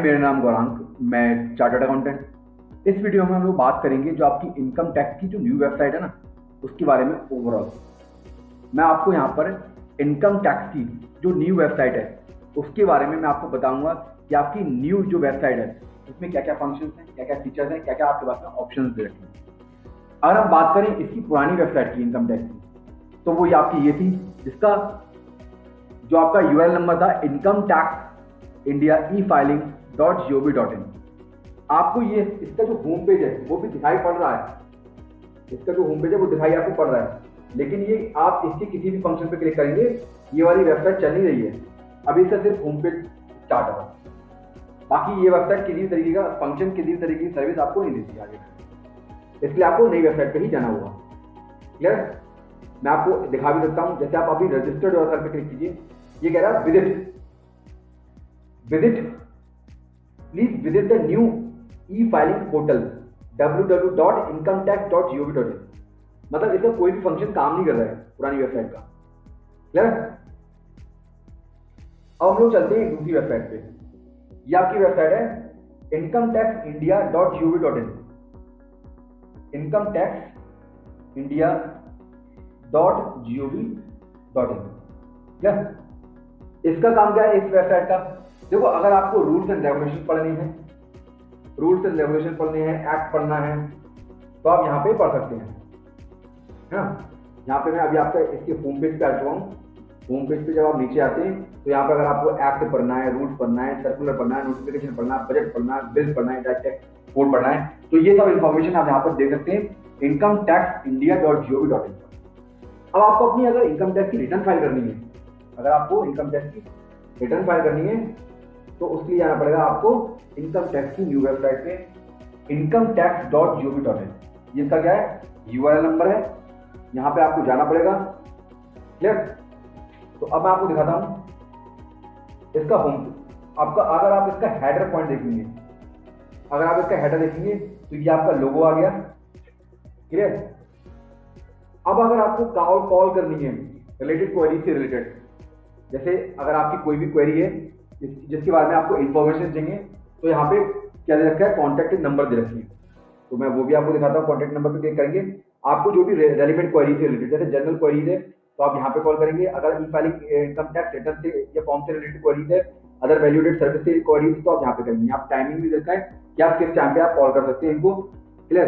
मेरा नाम गौरांग, मैं चार्टर्ड अकाउंटेंट। इस वीडियो में हम लोग बात करेंगे जो आपकी इनकम टैक्स की जो न्यू वेबसाइट है ना, उसके बारे में ओवरऑल। मैं आपको यहाँ पर इनकम टैक्स की जो न्यू वेबसाइट है उसके बारे में मैं आपको बताऊंगा कि आपकी न्यू जो वेबसाइट है उसमें क्या क्या फंक्शंस हैं, क्या क्या फीचर्स हैं, क्या क्या आपके पास में ऑप्शंस दे रखे हैं। अगर हम बात करें इसकी पुरानी वेबसाइट की इनकम टैक्स की, तो वो ये आपकी ये थी, जिसका जो आपका यूआरएल नंबर था इनकम टैक्स इंडिया e-filing.gov.in। आपको ये इसका जो होम पेज है वो भी दिखाई पड़ रहा है, इसका जो होम पेज है वो दिखाई आपको पड़ रहा है, लेकिन ये आप इसके किसी भी फंक्शन पे क्लिक करेंगे ये वाली वेबसाइट चल नहीं रही है। अभी इसका सिर्फ होम पेज स्टार्ट होगा, बाकी ये वेबसाइट किसी भी तरीके का फंक्शन, किसी भी तरीके की सर्विस आपको नहीं देती आगे, इसलिए आपको नई वेबसाइट पे ही जाना होगा। क्लियर? मैं आपको दिखा भी सकता हूँ, जैसे आप अभी रजिस्टर्ड यूआरएल पे क्लिक कीजिए, ये कह रहा है please visit the new e-filing portal www.incometax.gov.in। मतलब इसका कोई भी फंक्शन काम नहीं कर रहा है पुरानी वेबसाइट का। क्लियर? अब हम लोग चलते हैं दूसरी वेबसाइट पे। ये आपकी वेबसाइट है incometaxindia.gov.in। incometaxindia.gov.in। क्या इसका काम क्या है इस वेबसाइट का? देखो, अगर आपको रूल्स एंड रेगुलेशन पढ़ने हैं, एक्ट पढ़ना है, तो आप यहाँ पे पढ़ सकते हैं। यहाँ पे मैं अभी आपका इसके होम पेज पे आ चुका हूँ। होम पेज पे जब आप नीचे आते हैं तो यहाँ पे अगर आपको एक्ट पढ़ना है, रूल्स पढ़ना है, सर्कुलर पढ़ना है, नोटिफिकेशन पढ़ना है, बजट पढ़ना है, बिल पढ़ना है, डायरेक्ट टैक्स कोड पढ़ना है, तो ये सब इन्फॉर्मेशन आप यहाँ पर देख सकते हैं incometaxindia.gov.in। अब आपको अपनी अगर इनकम टैक्स की रिटर्न फाइल करनी है, तो उसके लिए जाना पड़ेगा आपको इनकम टैक्स की न्यू वेबसाइट पे incometax.gov.in। जिसका क्या है यूआरएल नंबर है, यहाँ पे आपको जाना पड़ेगा। क्लियर? तो अब मैं आपको दिखाता हूँ इसका होम। आपका अगर आप इसका हेडर पॉइंट देखेंगे, तो ये आपका लोगो आ गया। क्लियर? अब अगर आपको कॉल करनी है रिलेटेड क्वेरी से रिलेटेड, जैसे अगर आपकी कोई भी क्वेरी है जिसके बारे में आपको इन्फॉर्मेशन चाहिए, तो यहाँ पे क्या दे रखा है, कॉन्टैक्ट नंबर दे रखी है, तो मैं वो भी आपको दिखाता हूँ। कॉन्टैक्ट नंबर पे क्लिक करेंगे, आपको जो भी रेलिवेंट क्वेरी से रिलेटेड, जैसे जनरल क्वेरीज है तो आप यहाँ पे कॉल करेंगे। अगर ई-फाइलिंग इनकम टैक्स रिटर्न से या फॉर्म से रिलेटेड क्वेरीज है, अदर वैल्यूडेड सर्विस से क्वेरीज, तो आप यहाँ पे करेंगे। आप टाइमिंग भी देखा है कि आप किस टाइम पे आप कॉल कर सकते हैं इनको। क्लियर?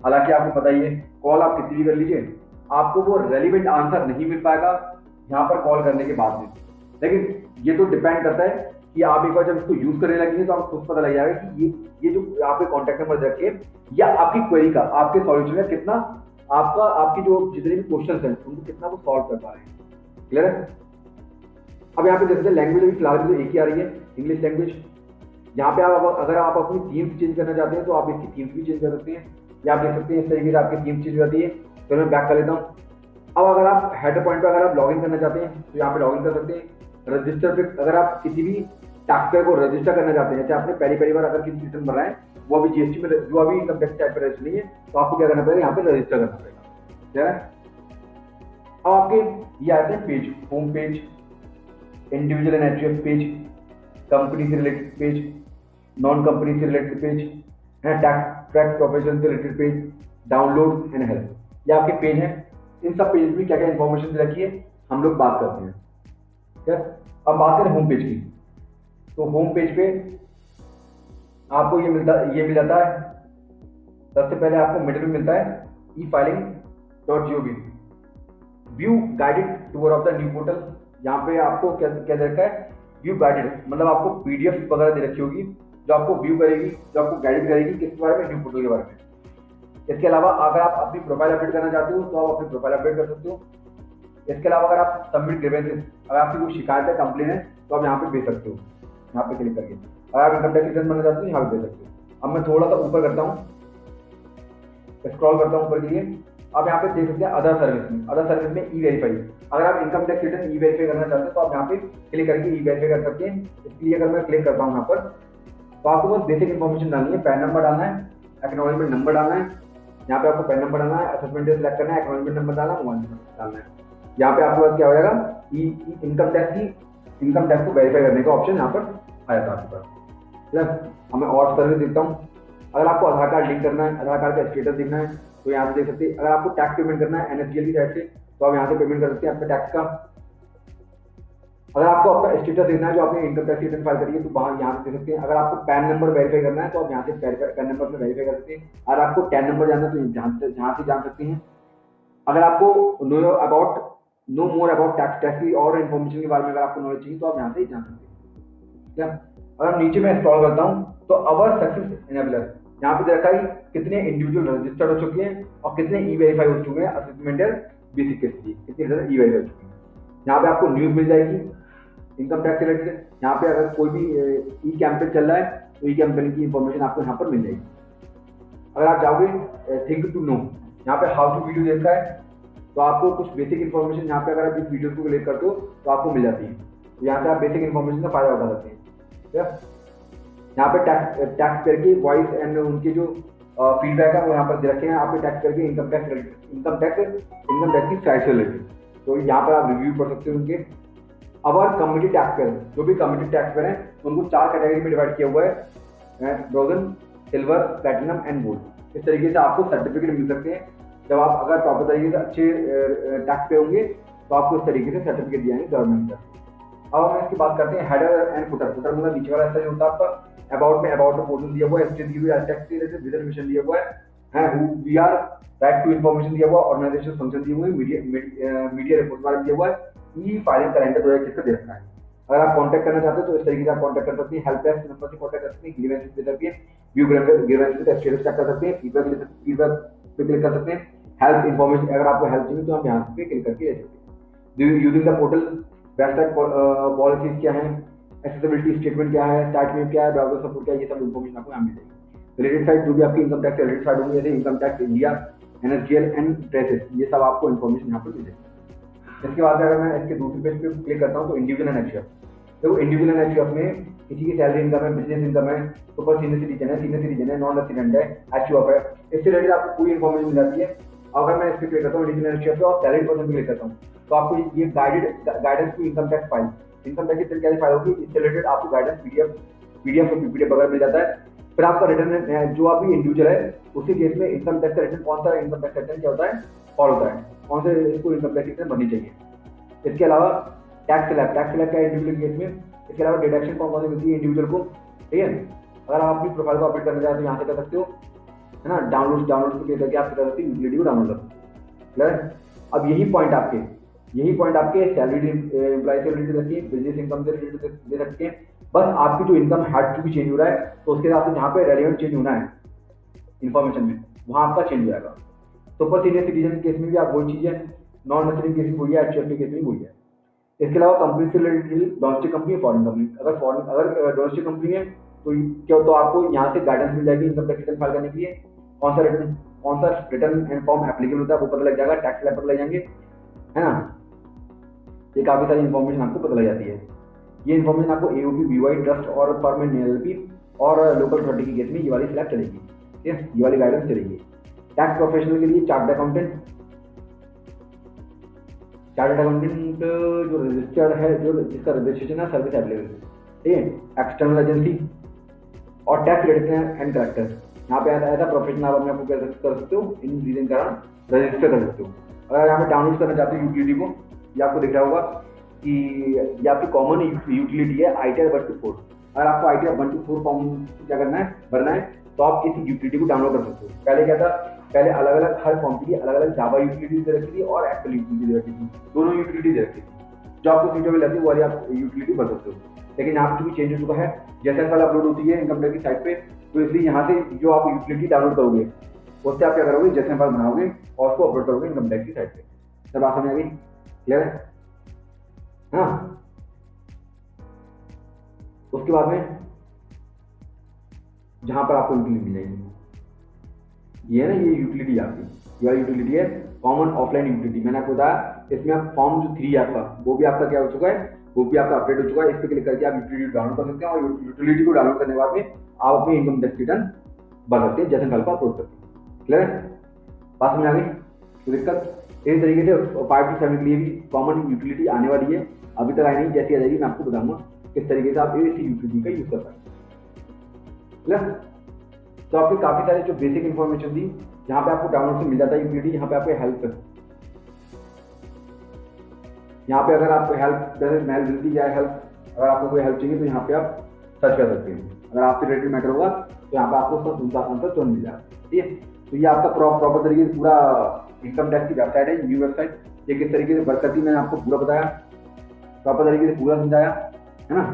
हालांकि आपको पता ही है कॉल आप कितनी भी कर लीजिए, आपको वो रेलिवेंट आंसर नहीं मिल पाएगा यहाँ पर कॉल करने के बाद में। लेकिन ये तो डिपेंड करता है कि आप एक बार जब इसको यूज करने लगेंगे तो आपको खुद पता लग जाएगा कि ये जो आपके कॉन्टैक्ट नंबर रख के या आपकी क्वेरी का, आपके सॉल्यूशन का कितना आपकी जो जितने भी क्वेश्चन हैं उनको कितना वो सॉल्व कर पा रहे हैं। क्लियर है? अब यहाँ पे देखते हैं लैंग्वेज भी फिलहाल तो एक ही आ रही है, इंग्लिश लैंग्वेज। यहाँ पे आप अगर आप अपनी थीम्स चेंज करना चाहते हैं तो आप इसकी थीम्स भी चेंज कर सकते हैं, या आप देख सकते हैं इस तरीके से आपकी थीम चेंज हो जाती है। तो मैं बैक कर लेता हूँ। अब अगर आप हेडर पॉइंट पर अगर आप लॉगिन करना चाहते हैं तो यहाँ पे लॉगिन कर सकते हैं। रजिस्टर पे अगर आप किसी भी टैक्सपेयर को रजिस्टर करना चाहते हैं, जैसे आपने पहली बार अगर किसी रिटर्न भर रहा है, वो अभी जीएसटी में जो अभी इनकम टैक्स टाइप पर रजिस्टर नहीं है, तो आपको क्या करना पड़ेगा, यहाँ पे रजिस्टर करना पड़ेगा। ठीक है? अब आपके ये आते हैं page, home page, individual and HUF page, company से रिलेटेड पेज, नॉन कंपनी से रिलेटेड पेज है, टैक्स प्रोफेशन से related page, download and help, ये आपके पेज हैं। इन सब पेज में क्या क्या इन्फॉर्मेशन रखी है हम लोग बात करते हैं। ठीक है? अब बात करें होम पेज की, तो होम पेज पे आपको ये मिल जाता है। सबसे पहले आपको मिडिल में मिलता है e-filing.gov, view guided tour of the new portal. यहाँ पे आपको क्या दे रखा है, व्यू गाइडेड, मतलब आपको पीडीएफ वगैरह दे रखी होगी जो आपको व्यू करेगी, जो आपको गाइड करेगी किस बारे में, न्यू पोर्टल के बारे में। इसके अलावा अगर आप अपनी प्रोफाइल अपडेट करना चाहते हो तो आप अपनी प्रोफाइल अपडेट कर सकते हो। इसके अलावा अगर आप सबमिट ग्रीवेंसेस, अगर आपकी कोई शिकायत है, कंप्लेन है, तो आप यहाँ पे भेज सकते हो, यहाँ पे क्लिक करके। अगर आप इनकम टैक्स रिटर्न बनना चाहते हो यहाँ पे भेज सकते हो। अब मैं थोड़ा सा ऊपर करता हूँ, स्क्रॉल करता हूँ ऊपर के लिए। आप यहाँ पे देख सकते हैं अदर सर्विस में ई वेरीफाई। अगर आप इनकम टैक्स रिटर्न ई वेरीफाई करना चाहते हैं तो आप यहाँ पे क्लिक करके ई वेरीफाई कर सकते हैं। इसलिए अगर मैं क्लिक करता हूँ यहाँ पर, तो आपको बस बेसिक इन्फॉर्मेशन डालनी है, पैन नंबर डालना है, एक्नॉलेजमेंट नंबर डालना है, यहाँ पे आपको पैन नंबर डालना है, असेसमेंट डेट सेलेक्ट करना है, एक्नॉलेजमेंट नंबर डालना है, मोबाइल नंबर डालना है। यहाँ पे आपके पास क्या हो जाएगा, इनकम टैक्स को वेरीफाई करने का ऑप्शन यहाँ पर आ जाता है आपके पास। प्लस अब मैं और सर्विस देखता हूँ। अगर आपको आधार कार्ड लिंक करना है, आधार कार्ड का स्टेटस देखना है तो यहाँ से देख सकते हैं। अगर आपको टैक्स पेमेंट करना है एनएसडीएल की साइड से तो आप यहाँ से पेमेंट कर सकते हैं अपने टैक्स का। अगर आपको अपना स्टेटस देखना है जो आपने इनकम टैक्स रिटर्न फाइल करी है तो वहाँ यहाँ से दे सकते हैं। अगर आपको पैन नंबर वेरीफाई करना है तो आप यहाँ से पैन नंबर में वेरीफाई कर सकते हैं। अगर आपको टैन नंबर जानना है तो जहाँ से जान सकते हैं। अगर आपको नो मोर अबाउट टैक्स की और इन्फॉर्मेशन के बारे में अगर आपको नॉलेज चाहिए तो आप यहाँ से जान सकते हैं। क्या अगर नीचे मैं स्क्रॉल करता हूँ तो अवर सक्सेस इनेबलर यहाँ पे देखा है कितने इंडिविजुअल रजिस्टर्ड हो चुके हैं और कितने ई वेरीफाई हो चुके हैं असेसमेंटल बेसिक के लिए, कितने ई वेरीफाई हो चुके हैं। यहाँ पे आपको न्यूज मिल जाएगी इनकम टैक्स रिलेटेड। यहाँ पे अगर कोई भी ई कैंपेन चल रहा है तो ई कैंपेन की इंफॉर्मेशन आपको यहाँ पर मिल जाएगी। अगर आप जाओगे थिंक टू नो, यहाँ पे हाउ टू वीडियो देखा है तो आपको कुछ बेसिक इन्फॉर्मेशन यहाँ पे अगर आप इस वीडियो को क्लिक करते हो तो आपको मिल जाती है। तो यहाँ से आप बेसिक इन्फॉर्मेशन का फायदा उठा सकते हैं। यहाँ पे टैक्स करके वॉइस एंड उनके जो फीडबैक है वो यहाँ पर दे रखे हैं। आपके टैक्स करके इनकम टैक्स की साइड से रिलेटेड, तो यहाँ पर आप रिव्यू पढ़ सकते हो उनके। अवर कम्युनिटी टैक्स पेयर, जो भी कम्युनिटी टैक्स पेयर हैं उनको 4 कैटेगरी में डिवाइड किया हुआ है, bronze, silver, platinum and gold. इस तरीके से आपको सर्टिफिकेट मिल सकते हैं। जब आप अगर प्रॉपर तरीके से अच्छे टैक्स पे होंगे तो आपको इस तरीके से सर्टिफिकेट दिए जाएंगे गवर्नमेंट का। अब हम इसकी बात करते हैं हेडर एंड फुटर। फुटर मतलब नीचे वाला हिस्सा जो होता है आपका अबाउट में अबाउट पोर्शन दिया हुआ है, स्टेट दी हुई है, टैक्स के रिलेटेड रिजर्वेशन दिया हुआ है, who we are, right to information दिया हुआ है, ऑर्गेनाइजेशन फंक्शन दिए हुए हैं, मीडिया रिपोर्ट वाला दिया हुआ है, ई फाइलिंग कैलेंडर 2021 का दे रखा है। अगर आप कांटेक्ट करना चाहते हो तो इस तरीके से आप कांटेक्ट कर सकते हैं। हेल्प डेस्क नंबर से कांटेक्ट कर सकते हैं, ग्रीवेंसेस दे सकते हैं, व्यू ग्रीवेंसेस का स्टेटस चेक कर सकते हैं, फीडबैक पे क्लिक कर सकते हैं। हेल्प इन्फॉर्मेशन, अगर आपको हेल्प चाहिए तो आप यहाँ पे क्लिक करके ले सकते हैं। Using the portal, website policies क्या है, एक्सेसिबिलिटी स्टेटमेंट क्या है, स्टार्ट में क्या है, ब्राउजर सपोर्ट क्या है, ये सब इन्फॉर्मेशन आपको यहाँ मिल जाएगी। रिलेटेड साइट जो भी आपकी इनकम टैक्स रिलेटेड साइट होंगी जैसे income tax India, NSDL and traces, ये सब आपको इन्फॉर्मेशन यहाँ पर मिल जाएगी। इसके बाद अगर मैं इसके दूसरे पेज पे क्लिक करता हूँ तो इंडिविजुअल एंड एचयूएफ, देखो इंडिविजुअल एंड एचयूएफ में किसी की सैलरी इनकम है, बिजनेस इनकम है, सुपर सीनियर सिटीजन है, नॉन रेसिडेंट है, एचयूएफ है, इससे रिलेटेड आपको पूरी इन्फॉर्मेशन मिल जाती है। अगर मैं इस पर क्लिक करता हूँ इंडिविजुअल एंड एचयूएफ पे और सैलरी पर्सन पे क्लिक करता हूँ तो आपको ये गाइडेंस की income tax file, income tax की फाइल होगी, इससे रिलेटेड आपको गाइडेंस पीडीएफ और पीपीडीएफ वगैरह मिल जाता है। फिर आपका रिटर्न जो आप भी इंडिविजुअल है उसी केस में इनकम टैक्स का रिटर्न कौन सा इनकम टैक्स रिटर्न क्या होता है फॉलो होता है, कौन से इसको इनकम टैक्स रिटर्न भरनी चाहिए। इसके अलावा टैक्स स्लैब क्या है इंडिविजुअल केस में। इसके अलावा डिडक्शन कौन सी मिलती है इंडिविजुअल को, ठीक है। अगर आप अपनी प्रोफाइल को अपडेट करना चाहते हो यहाँ से कर सकते हो, है ना। डाउनलोड को क्लिक करके आप कर सकते हो, यूटिलिटी को डाउनलोड कर सकते हो। अब यही पॉइंट आपके सैलरी एम्प्लॉय से रिलेटेड रखिए, बिजनेस इनकम से रिलेटेड दे सकते हैं। बस आपकी जो इनकम हैड टू भी चेंज हो रहा है तो उसके हिसाब से जहाँ पे रेलिवेंट चेंज होना है इन्फॉर्मेशन में वहाँ आपका चेंज हो जाएगा। सुपर सीनियर सिटीजन केस में भी आप वही चीज़ है, नॉन रेसिडेंट केस में वही है, एचयूएफ के केस में वही है। इसके अलावा कंपनी से रिलेटेड डोमेस्टिक कंपनी है, फॉरेन कंपनी, अगर डोमेस्टिक कंपनी है तो क्या तो आपको यहाँ से गाइडेंस मिल जाएगी इनकम टैक्स रिटर्न फाइल करने के लिए। कौन सा रिटर्न एंड फॉर्म एप्लीकेबल होता है वो पता लग जाएगा, टैक्स स्लैब पता लग जाएंगे, है ना। ये काफ़ी सारी इन्फॉर्मेशन आपको पता लग जाती है। ये इन्फॉर्मेशन आपको एओपी, बीवाई, ट्रस्ट और फर्म एंड एलएलपी और लोकल अथॉरिटी के केस में ये वाली स्लैब चलेगी, ठीक है, ये वाली गाइडेंस चलेगी। टैक्स प्रोफेशनल के लिए चार्टर्ड अकाउंटेंट जो रजिस्टर्ड है, जो जिसका रजिस्ट्रेशन है सर्विस एवेलेबल, ठीक है, एक्सटर्नल एजेंसी और टैक्स रिटर्न एंड कलेक्टर। यहाँ पे ऐसा प्रोफेशन आप अपने आपको कर सकते हो, इन रीजन के कारण रजिस्टर कर सकते हो। अगर यहाँ पे डाउनलोड करना चाहते हो यूटिलिटी को, ये आपको दिख रहा होगा कि ये आपकी कॉमन यूटिलिटी है ITR 1-4। अगर आपको ITR 1-4 फॉर्म क्या करना है, भरना है तो आप इस यूटिलिटी को डाउनलोड कर सकते हो। पहले क्या था, पहले अलग अलग हर फॉर्म के लिए अलग अलग जावा यूटिलिटी दे रखी थी और एक्सेल यूटिलिटी दे रखी थी, दोनों यूटिलिटी दे रखी थी। जो आपको सीटेबल लगती है वो वाली आप यूटिलिटी भर सकते हो। लेकिन यहाँ पर चूंकि चेंज हो चुका है, जैसे फाइल अपलोड होती है इनकम टैक्स की साइट पे, तो इसलिए यहाँ से जो आप यूटिलिटी डाउनलोड करोगे उससे आप क्या करोगे, जैसे फाइल बनाओगे और उसको अपलोड करोगे इनकम टैक्स की साइट पे। सब बात समझ आ गई, क्लियर है। हाँ, उसके बाद में जहां पर आपको यूटिलिटी मिल जाएगी, ये है ना, ये यूटिलिटी आपकी, ये वाली यूटिलिटी है कॉमन ऑफलाइन यूटिलिटी। मैंने आपको बताया इसमें आप फॉर्म जो 3 आपका वो भी आपका क्या हो चुका है, वो भी आपका अपडेट हो चुका है। इस पर क्लिक करके आप यूटिलिटी डाउनलोड कर सकते हैं और यूटिलिटी को डाउनलोड करने के बाद में आप अपनी इनकम टैक्स रिटर्न भर सकते हैं, जैसे फाइल को अपलोड करते हैं। क्लियर है, बात समझ आ गई। तो दिक्कत इसी तरीके से 5 to 7 के लिए भी कॉमन यूटिलिटी आने वाली है, अभी तक आई नहीं, जैसी आ जाएगी मैं आपको बताऊंगा किस तरीके से आप इसी यूटिलिटी का यूज कर पाएंगे। क्लियर? तो आपके काफ़ी सारे जो बेसिक इन्फॉर्मेशन थी, यहाँ पे आपको डाउनलोड से मिल जाता है यूटिलिटी। यहाँ पे आपको हेल्प, यहाँ पे अगर आपको हेल्प जैसे मेल मिलती है हेल्प, अगर आपको कोई हेल्प चाहिए तो यहाँ पे आप सर्च कर सकते हैं। अगर आपसे रिलेटेड मैटर होगा तो यहाँ पे आपको उसका आंसर तुरंत मिल जाएगा। ठीक है, तो ये आपका प्रॉपर तरीके से पूरा इनकम टैक्स की वेबसाइट है, न्यू वेबसाइट। ये किस तरीके से वर्क करती है मैंने आपको पूरा बताया, प्रॉपर तरीके से पूरा समझाया, है ना।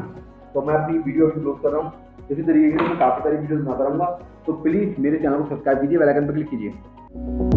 तो मैं अपनी वीडियो अभी क्लोज कर रहा हूँ। इसी तरीके से मैं काफ़ी सारी वीडियो बनाता रहूँगा। तो प्लीज़ मेरे चैनल को सब्सक्राइब कीजिए, बेल आइकन पर क्लिक कीजिए।